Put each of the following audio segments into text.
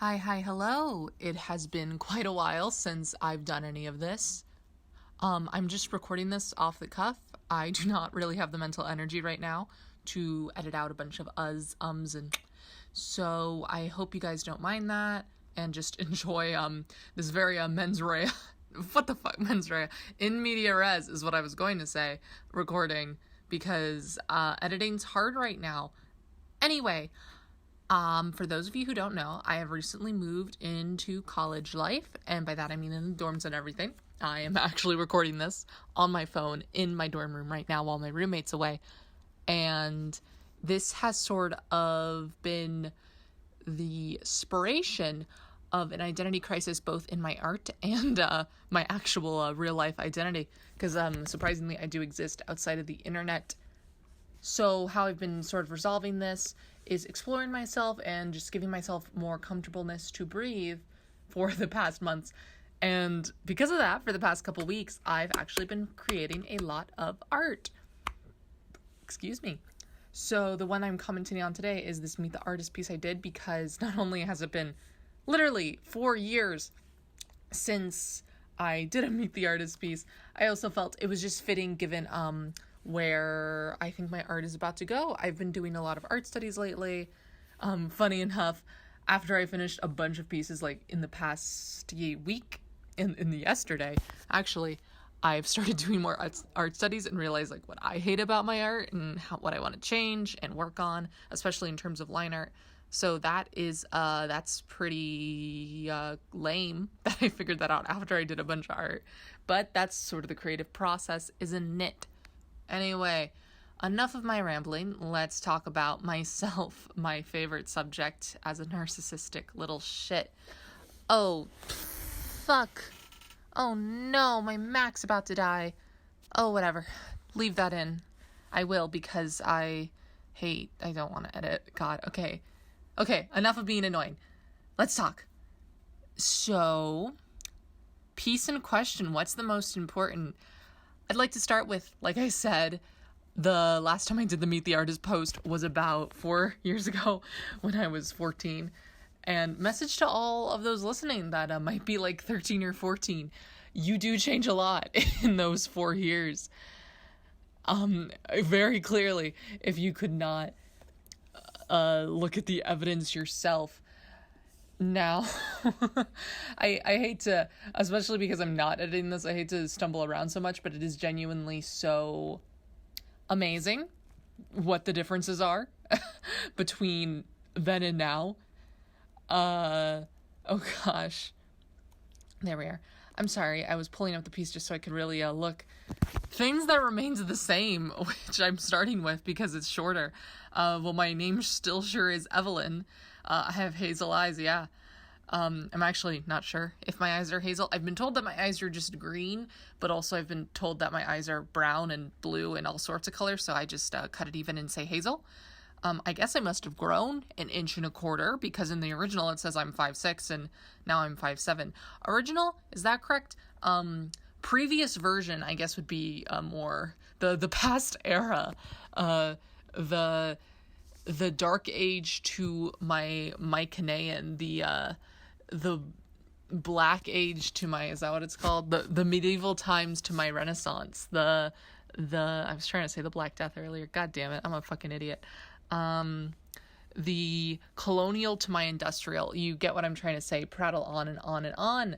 Hi, hello. It has been quite a while since I've done any of this. I'm just recording this off the cuff. I do not really have the mental energy right now to edit out a bunch of ums, and so I hope you guys don't mind that and just enjoy this very mens rea. What the fuck, mens rea? In media res is what I was going to say, recording, because editing's hard right now. Anyway, for those of you who don't know, I have recently moved into college life, and by that I mean in the dorms and everything. I am actually recording this on my phone in my dorm room right now while my roommate's away, and this has sort of been the inspiration of an identity crisis both in my art and my actual real life identity, because surprisingly I do exist outside of the internet. So how I've been sort of resolving this is exploring myself and just giving myself more comfortableness to breathe for the past months. And because of that, for the past couple weeks, I've actually been creating a lot of art. Excuse me. So the one I'm commenting on today is this Meet the Artist piece I did, because not only has it been literally 4 years since I did a Meet the Artist piece, I also felt it was just fitting given where I think my art is about to go. I've been doing a lot of art studies lately. Funny enough, after I finished a bunch of pieces like in the past week, in the yesterday, actually, I've started doing more art studies and realized like what I hate about my art and what I want to change and work on, especially in terms of line art. So that's pretty lame that I figured that out after I did a bunch of art. But that's sort of the creative process, isn't it? Anyway, enough of my rambling. Let's talk about myself, my favorite subject as a narcissistic little shit. Oh, fuck. Oh no, my Mac's about to die. Oh, whatever. Leave that in. I will, because I don't want to edit. God, okay. Okay, enough of being annoying. Let's talk. So, piece in question, what's the most important? I'd like to start with, like I said, the last time I did the Meet the Artist post was about 4 years ago when I was 14. And message to all of those listening that might be like 13 or 14. You do change a lot in those 4 years. Very clearly, if you could not look at the evidence yourself. Now, I hate to, especially because I'm not editing this, I hate to stumble around so much, but it is genuinely so amazing what the differences are between then and now. Oh gosh. There we are. I'm sorry, I was pulling up the piece just so I could really look. Things that remains the same, which I'm starting with because it's shorter. Well, my name still sure is Evelyn. I have hazel eyes, yeah. I'm actually not sure if my eyes are hazel. I've been told that my eyes are just green, but also I've been told that my eyes are brown and blue and all sorts of colors, so I just cut it even and say hazel. I guess I must have grown 1.25 inches, because in the original it says I'm 5'6", and now I'm 5'7". Original, is that correct? Previous version, I guess, would be more the past era, the dark age to my Mycenaean, the black age to my, is that what it's called? The medieval times to my Renaissance. I was trying to say the Black Death earlier. God damn it, I'm a fucking idiot. The colonial to my industrial. You get what I'm trying to say. Prattle on and on and on.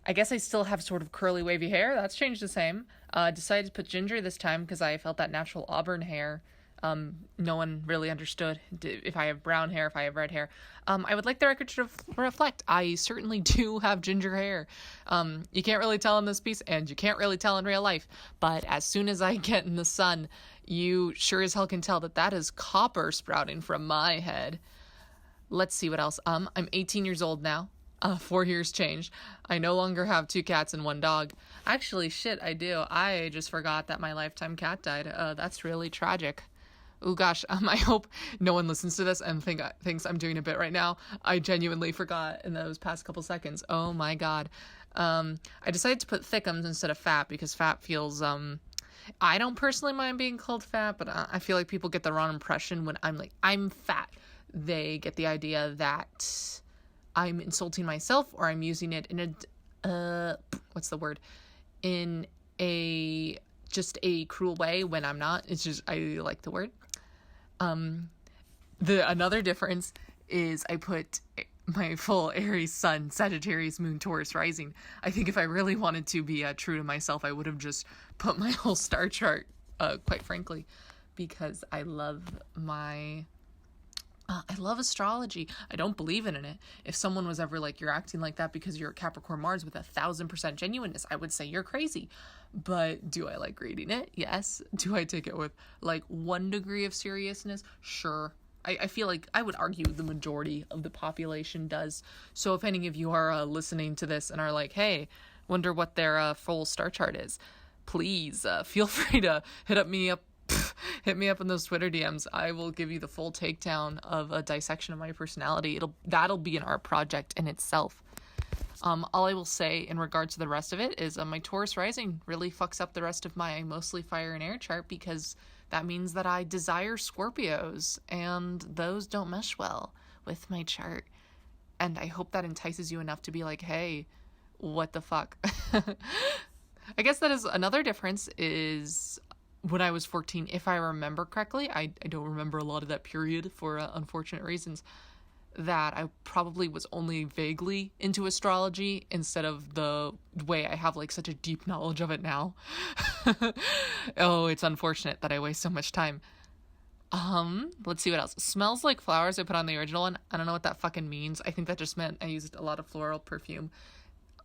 I guess I still have sort of curly wavy hair. That's changed the same. Decided to put ginger this time because I felt that natural auburn hair. No one really understood if I have brown hair, if I have red hair. I would like the record to reflect I certainly do have ginger hair. You can't really tell in this piece, and you can't really tell in real life, but as soon as I get in the sun, you sure as hell can tell that is copper sprouting from my head. Let's see what else. I'm 18 years old now. 4 years changed. I no longer have 2 cats and 1 dog. Actually, shit, I do. I just forgot that my lifetime cat died. That's really tragic. Oh gosh, I hope no one listens to this and thinks I'm doing a bit right now. I genuinely forgot in those past couple seconds. Oh my god. I decided to put thickums instead of fat because fat feels, I don't personally mind being called fat, but I feel like people get the wrong impression when I'm like, I'm fat. they get the idea that I'm insulting myself, or I'm using it in in just a cruel way when I'm not. It's just, I like the word. Another difference is I put my full Aries Sun, Sagittarius Moon, Taurus Rising. I think if I really wanted to be true to myself, I would have just put my whole star chart, quite frankly, because I love astrology. I don't believe in it. If someone was ever like, you're acting like that because you're a Capricorn Mars with 1,000% genuineness, I would say you're crazy. But do I like reading it? Yes. Do I take it with like 1 degree of seriousness? Sure. I feel like I would argue the majority of the population does. So if any of you are listening to this and are like, hey, wonder what their full star chart is, please feel free to hit me up in those Twitter DMs. I will give you the full takedown of a dissection of my personality. That'll be an art project in itself. All I will say in regards to the rest of it is my Taurus rising really fucks up the rest of my mostly fire and air chart, because that means that I desire Scorpios, and those don't mesh well with my chart. And I hope that entices you enough to be like, hey, what the fuck? I guess that is another difference is when I was 14, if I remember correctly, I don't remember a lot of that period for unfortunate reasons, that I probably was only vaguely into astrology instead of the way I have like such a deep knowledge of it now. Oh, it's unfortunate that I waste so much time. Let's see what else. Smells Like Flowers I put on the original one. I don't know what that fucking means. I think that just meant I used a lot of floral perfume.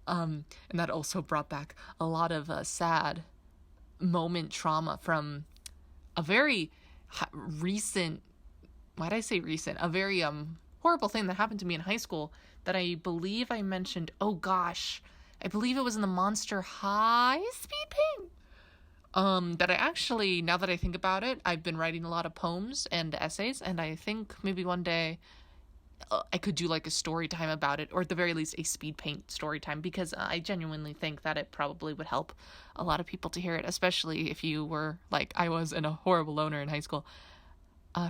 And that also brought back a lot of sad moment trauma from a very recent, why'd I say recent? A very horrible thing that happened to me in high school that I believe I mentioned. Oh gosh, I believe it was in the Monster High Speed Paint. That I actually, now that I think about it, I've been writing a lot of poems and essays, and I think maybe one day I could do like a story time about it, or at the very least a speed paint story time, because I genuinely think that it probably would help a lot of people to hear it, especially if you were like I was and a horrible loner in high school.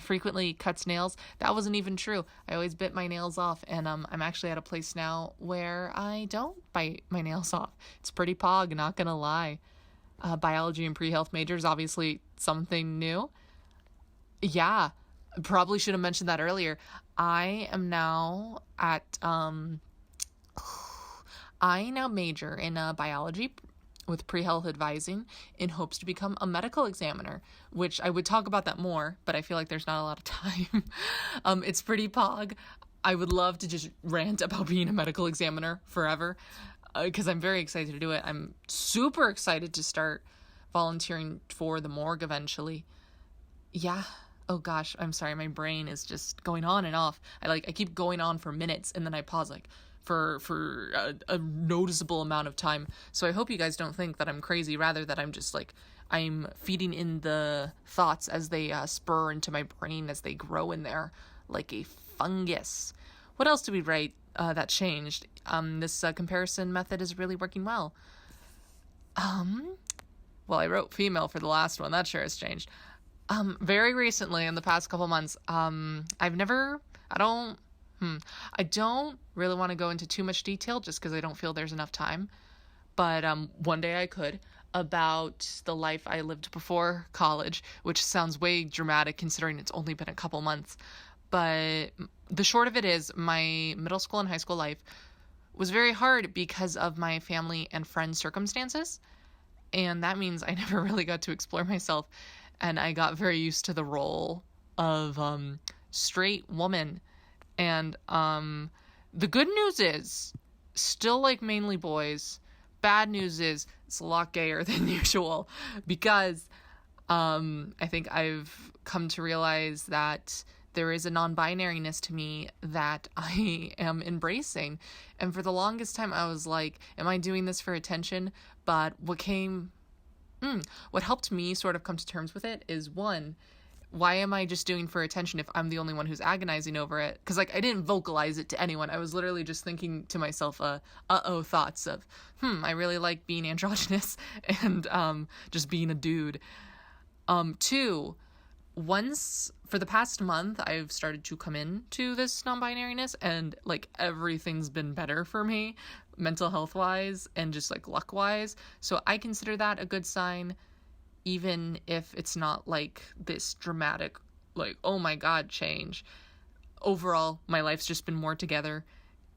Frequently cuts nails. That wasn't even true. I always bit my nails off, and I'm actually at a place now where I don't bite my nails off. It's pretty pog, not gonna lie. Biology and pre-health majors, obviously something new. Yeah, probably should have mentioned that earlier. I now major in biology with pre-health advising in hopes to become a medical examiner, which I would talk about that more, but I feel like there's not a lot of time. It's pretty pog. I would love to just rant about being a medical examiner forever, because I'm very excited to do it. I'm super excited to start volunteering for the morgue eventually. Yeah. Oh gosh, I'm sorry. My brain is just going on and off. I keep going on for minutes and then I pause for a noticeable amount of time. So I hope you guys don't think that I'm crazy, rather that I'm just I'm feeding in the thoughts as they spur into my brain as they grow in there like a fungus. What else did we write that changed? This comparison method is really working well. Well, I wrote female for the last one. That sure has changed. Very recently, in the past couple months, I don't really want to go into too much detail just because I don't feel there's enough time. But one day I could, about the life I lived before college, which sounds way dramatic considering it's only been a couple months. But the short of it is, my middle school and high school life was very hard because of my family and friends' circumstances. And that means I never really got to explore myself. And I got very used to the role of straight woman. And the good news is, still like mainly boys. Bad news is, it's a lot gayer than usual. Because I think I've come to realize that there is a non-binariness to me that I am embracing. And for the longest time, I was like, am I doing this for attention? But what helped me sort of come to terms with it is, one, why am I just doing for attention if I'm the only one who's agonizing over it? Because I didn't vocalize it to anyone. I was literally just thinking to myself, thoughts of, I really like being androgynous and just being a dude. Two, once for the past month, I've started to come into this non-binariness, and like everything's been better for me, mental health wise and just like luck wise. So I consider that a good sign, even if it's not like this dramatic, like, oh my God, change. Overall, my life's just been more together.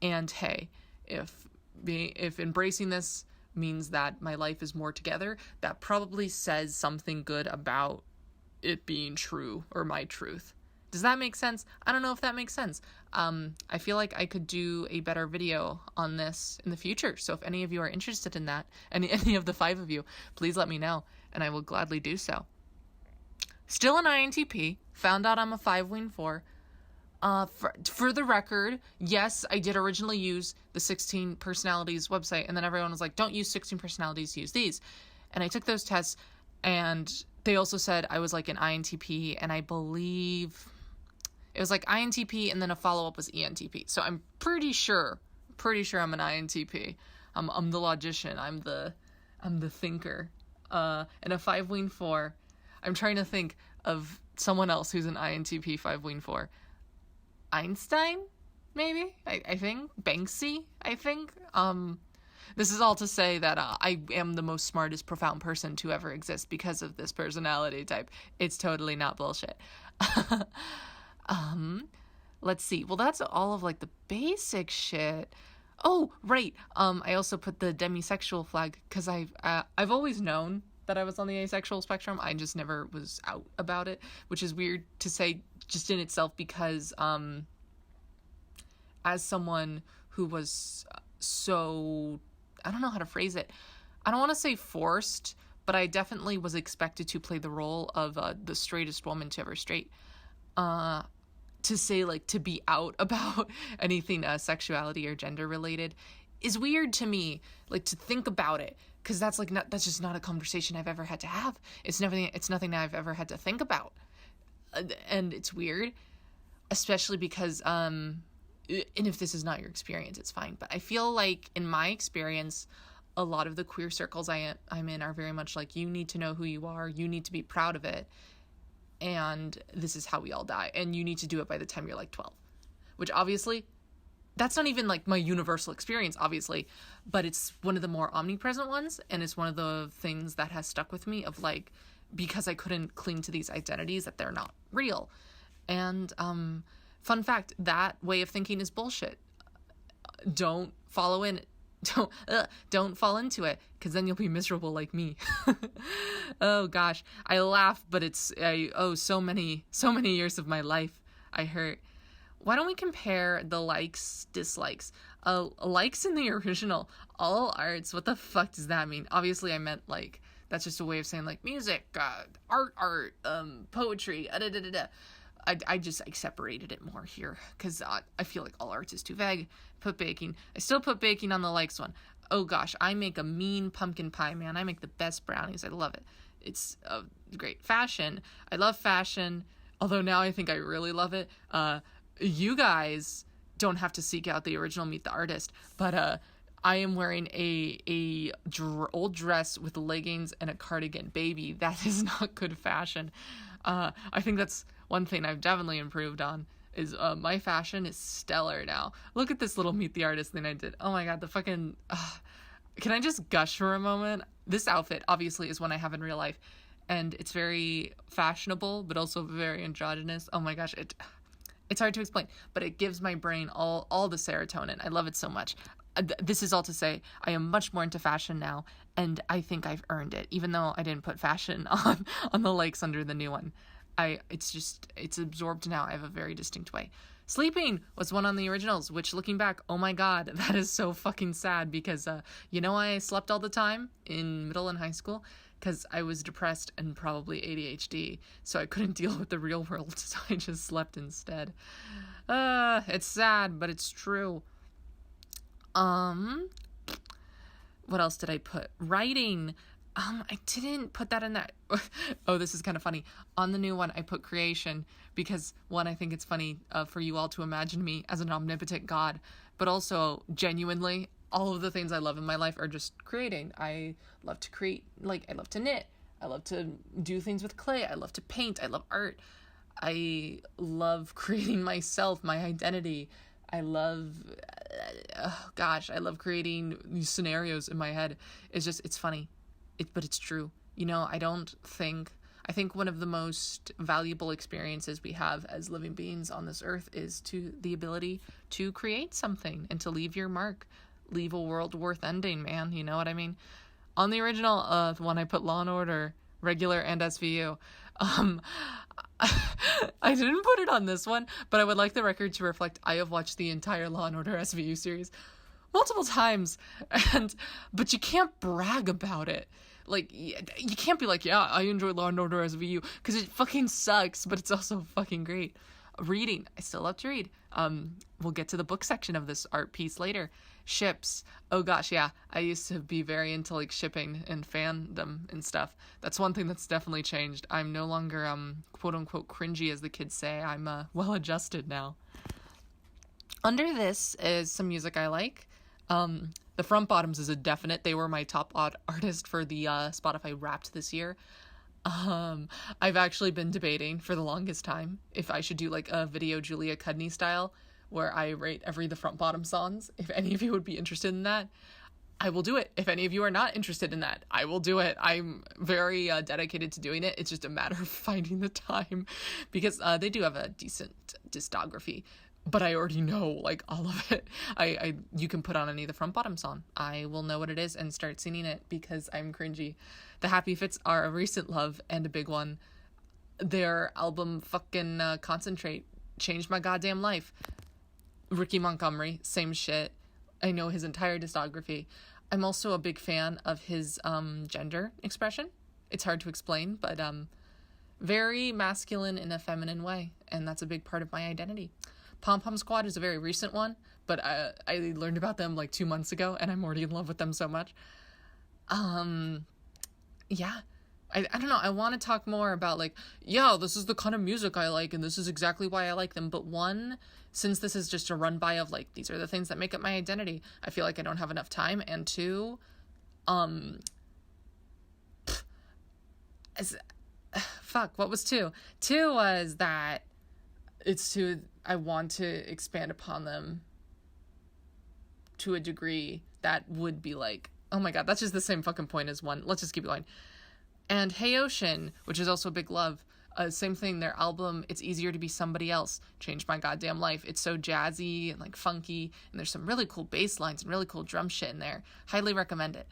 And hey, if embracing this means that my life is more together, that probably says something good about it being true, or my truth. Does that make sense? I don't know if that makes sense. I feel like I could do a better video on this in the future. So if any of you are interested in that, any of the 5 of you, please let me know, and I will gladly do so. Still an INTP. Found out I'm a 5 wing 4. For the record, yes, I did originally use the 16 personalities website, and then everyone was like, don't use 16 personalities, use these. And I took those tests, and they also said I was like an INTP, and I believe it was like INTP, and then a follow-up was ENTP. So I'm pretty sure I'm an INTP. I'm the logician. I'm the thinker. And a 5 wing 4. I'm trying to think of someone else who's an INTP 5 wing 4. Einstein, maybe? I think. Banksy, I think. This is all to say that I am the most smartest, profound person to ever exist because of this personality type. It's totally not bullshit. Let's see. Well, that's all of like the basic shit. Oh, right. I also put the demisexual flag because I've always known that I was on the asexual spectrum. I just never was out about it, which is weird to say just in itself because as someone who was so, I don't know how to phrase it. I don't want to say forced, but I definitely was expected to play the role of the straightest woman to ever straight. To say like to be out about anything sexuality or gender related is weird to me. Like to think about it, because that's just not a conversation I've ever had to have. It's nothing that I've ever had to think about, and it's weird, especially because and if this is not your experience, it's fine. But I feel like in my experience, a lot of the queer circles I'm in are very much like, you need to know who you are, you need to be proud of it, and this is how we all die, and you need to do it by the time you're like 12, which obviously that's not even like my universal experience, obviously, but it's one of the more omnipresent ones, and it's one of the things that has stuck with me of like, because I couldn't cling to these identities, that they're not real. And fun fact, that way of thinking is bullshit. Don't fall fall into it, because then you'll be miserable like me. Oh gosh, I laugh, but so many years of my life I hurt. Why don't we compare the likes, dislikes? Likes in the original, all arts. What the fuck does that mean? Obviously I meant like, that's just a way of saying like music, art, poetry, I separated it more here because I feel like all arts is too vague. Put baking. I still put baking on the likes one. Oh gosh, I make a mean pumpkin pie, man. I make the best brownies. I love it. It's great. Fashion. I love fashion, although now I think I really love it. You guys don't have to seek out the original Meet the Artist, but I am wearing a old dress with leggings and a cardigan. Baby, that is not good fashion. I think that's one thing I've definitely improved on, is my fashion is stellar now. Look at this little Meet the Artist thing I did. Oh my god, the fucking... can I just gush for a moment? This outfit, obviously, is one I have in real life, and it's very fashionable, but also very androgynous. Oh my gosh, it's hard to explain, but it gives my brain all the serotonin. I love it so much. This is all to say, I am much more into fashion now, and I think I've earned it, even though I didn't put fashion on the likes under the new one. It's absorbed now. I have a very distinct way. Sleeping was one on the originals, which looking back, oh my god, that is so fucking sad, because you know why I slept all the time in middle and high school? Because I was depressed and probably ADHD, so I couldn't deal with the real world, so I just slept instead. It's sad, but it's true. What else did I put? Writing. I didn't put that in that. Oh, this is kind of funny. On the new one, I put creation because, one, I think it's funny for you all to imagine me as an omnipotent god, but also genuinely, all of the things I love in my life are just creating. I love to create, like, I love to knit. I love to do things with clay. I love to paint. I love art. I love creating myself, my identity. I love, I love creating these scenarios in my head. It's funny, but it's true. I think one of the most valuable experiences we have as living beings on this earth is the ability to create something and to leave your mark, leave a world worth ending, man. You know what I mean? On the original one, I put Law & Order, regular, and SVU. I didn't put it on this one, but I would like the record to reflect I have watched the entire Law & Order SVU series multiple times, but you can't brag about it. Like, you can't be like, yeah, I enjoy Law & Order SVU, because it fucking sucks, but it's also fucking great. Reading, I still love to read. We'll get to the book section of this art piece later. Ships, oh gosh, yeah, I used to be very into like shipping and fandom and stuff. That's one thing that's definitely changed. I'm no longer quote unquote cringy, as the kids say. I'm well adjusted now. Under this is some music I like. The Front Bottoms is a definite. They were my top artist for the Spotify Wrapped this year. I've actually been debating for the longest time if I should do like a video Julia Cudney style where I rate the Front Bottom songs. If any of you would be interested in that, I will do it. If any of you are not interested in that, I will do it. I'm very dedicated to doing it. It's just a matter of finding the time, because they do have a decent discography, but I already know like all of it. You can put on any of the Front Bottom song. I will know what it is and start singing it because I'm cringy. The Happy Fits are a recent love and a big one. Their album fucking Concentrate changed my goddamn life. Ricky Montgomery, same shit. I know his entire discography. I'm also a big fan of his gender expression. It's hard to explain, but very masculine in a feminine way, and that's a big part of my identity. Pom Pom Squad is a very recent one, but I learned about them like 2 months ago, and I'm already in love with them so much. Yeah. I don't know, I want to talk more about like, yeah, this is the kind of music I like, and this is exactly why I like them, but one, since this is just a run by of like, these are the things that make up my identity, I feel like I don't have enough time, and two, what was two? Two was that I want to expand upon them to a degree that would be like, oh my god, that's just the same fucking point as one. Let's just keep going. And Hey Ocean, which is also a big love. Same thing, their album, It's Easier to Be Somebody Else, changed my goddamn life. It's so jazzy and like funky, and there's some really cool bass lines and really cool drum shit in there. Highly recommend it.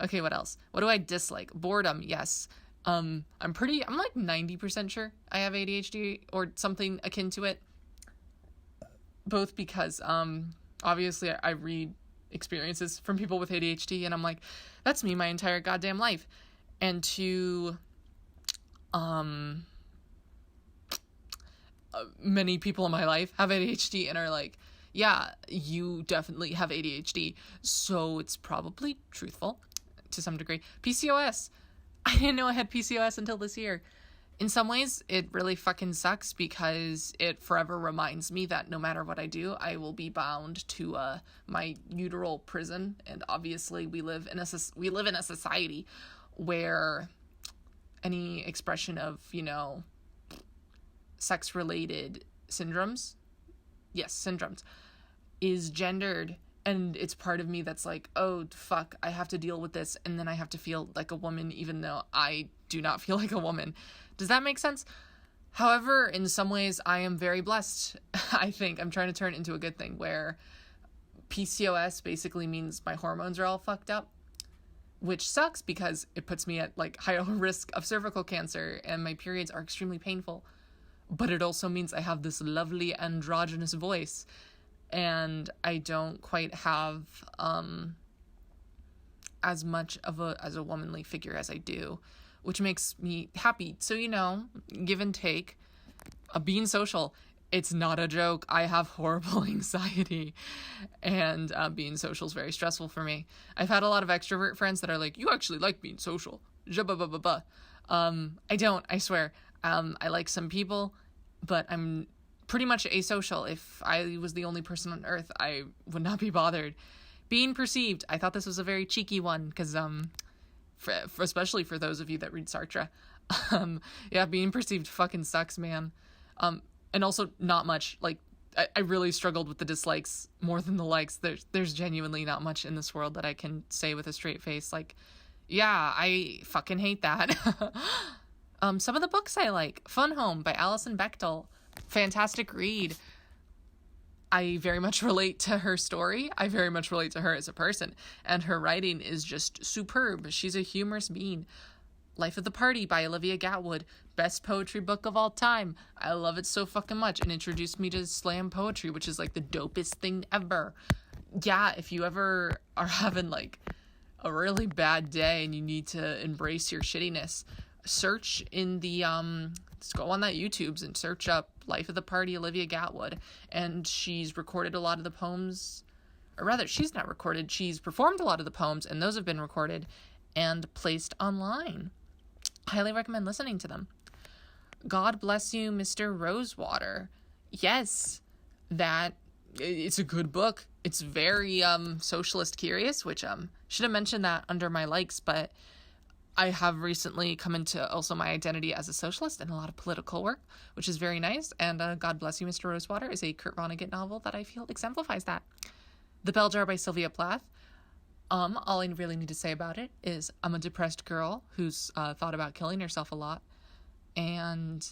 Okay, what else? What do I dislike? Boredom, yes. I'm like 90% sure I have ADHD or something akin to it. Both because, obviously I read experiences from people with ADHD, and I'm like, that's me my entire goddamn life. And two, many people in my life have ADHD and are like, yeah, you definitely have ADHD, so it's probably truthful to some degree. PCOS. I didn't know I had PCOS until this year. In some ways, it really fucking sucks because it forever reminds me that no matter what I do, I will be bound to my uteral prison. And obviously, we live in a society where any expression of, sex-related syndromes, is gendered. And it's part of me that's like, oh, fuck, I have to deal with this, and then I have to feel like a woman, even though I do not feel like a woman. Does that make sense? However, in some ways, I am very blessed. I think I'm trying to turn it into a good thing, where PCOS basically means my hormones are all fucked up, which sucks because it puts me at, like, higher risk of cervical cancer, and my periods are extremely painful. But it also means I have this lovely androgynous voice, and I don't quite have as much of a womanly figure as I do, which makes me happy. So, give and take. Being social, it's not a joke. I have horrible anxiety, and being social is very stressful for me. I've had a lot of extrovert friends that are like, you actually like being social. I don't, I swear. I like some people, but I'm pretty much asocial. If I was the only person on earth, I would not be bothered. Being perceived, I thought this was a very cheeky one, because especially for those of you that read Sartre. Yeah, being perceived fucking sucks, man. And also not much. Like, I really struggled with the dislikes more than the likes. There's genuinely not much in this world that I can say with a straight face. Like, yeah, I fucking hate that. Some of the books I like. Fun Home by Alison Bechdel. Fantastic read. I very much relate to her story. I very much relate to her as a person. And her writing is just superb. She's a humorous being. Life of the Party by Olivia Gatwood. Best poetry book of all time. I love it so fucking much. And introduced me to slam poetry, which is like the dopest thing ever. Yeah, if you ever are having like a really bad day and you need to embrace your shittiness, search in the just go on that YouTube's and search up Life of the Party, Olivia Gatwood. And she's recorded a lot of the poems, or rather, she's not recorded, she's performed a lot of the poems, and those have been recorded and placed online. Highly recommend listening to them. God Bless You, Mr. Rosewater. Yes, it's a good book. It's very socialist curious, which should have mentioned that under my likes, but I have recently come into also my identity as a socialist and a lot of political work, which is very nice. And God Bless You, Mr. Rosewater is a Kurt Vonnegut novel that I feel exemplifies that. The Bell Jar by Sylvia Plath. All I really need to say about it is I'm a depressed girl who's thought about killing herself a lot. And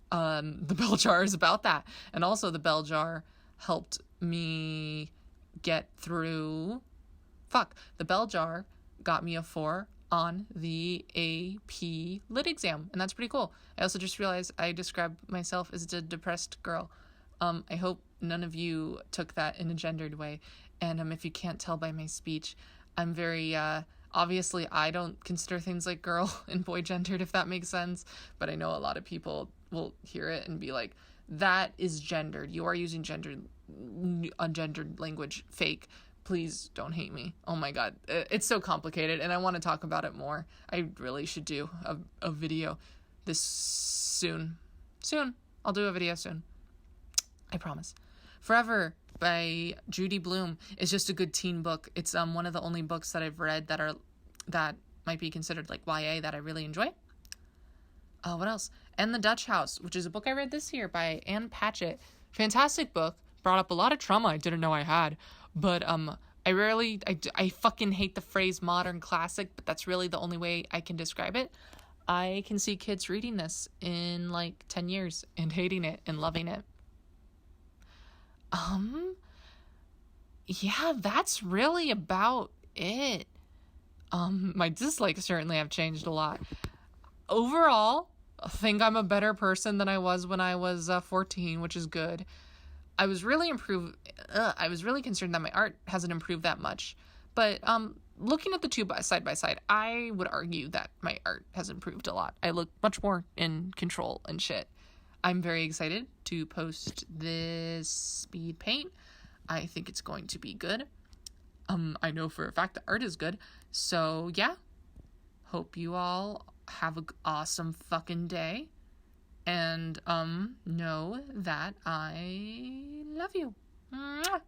the Bell Jar is about that. And also the Bell Jar helped me get through... The Bell Jar got me a 4 on the AP Lit exam. And that's pretty cool. I also just realized I described myself as a depressed girl. I hope none of you took that in a gendered way. And if you can't tell by my speech, I'm very, obviously I don't consider things like girl and boy gendered, if that makes sense. But I know a lot of people will hear it and be like, that is gendered. You are using ungendered language. Fake. Please don't hate me. Oh my God. It's so complicated and I want to talk about it more. I really should do a video this soon. I'll do a video soon. I promise. Forever by Judy Blume is just a good teen book. It's one of the only books that I've read that might be considered like YA that I really enjoy. What else? And The Dutch House, which is a book I read this year by Anne Patchett. Fantastic book. Brought up a lot of trauma I didn't know I had. But I fucking hate the phrase modern classic, but that's really the only way I can describe it. I can see kids reading this in like 10 years and hating it and loving it. Yeah, that's really about it. My dislikes certainly have changed a lot. Overall, I think I'm a better person than I was when I was 14, which is good. I was really concerned that my art hasn't improved that much. But looking at the two side by side, I would argue that my art has improved a lot. I look much more in control and shit. I'm very excited to post this speed paint. I think it's going to be good. I know for a fact the art is good. So yeah, hope you all have an awesome fucking day. And know that I love you. Mwah.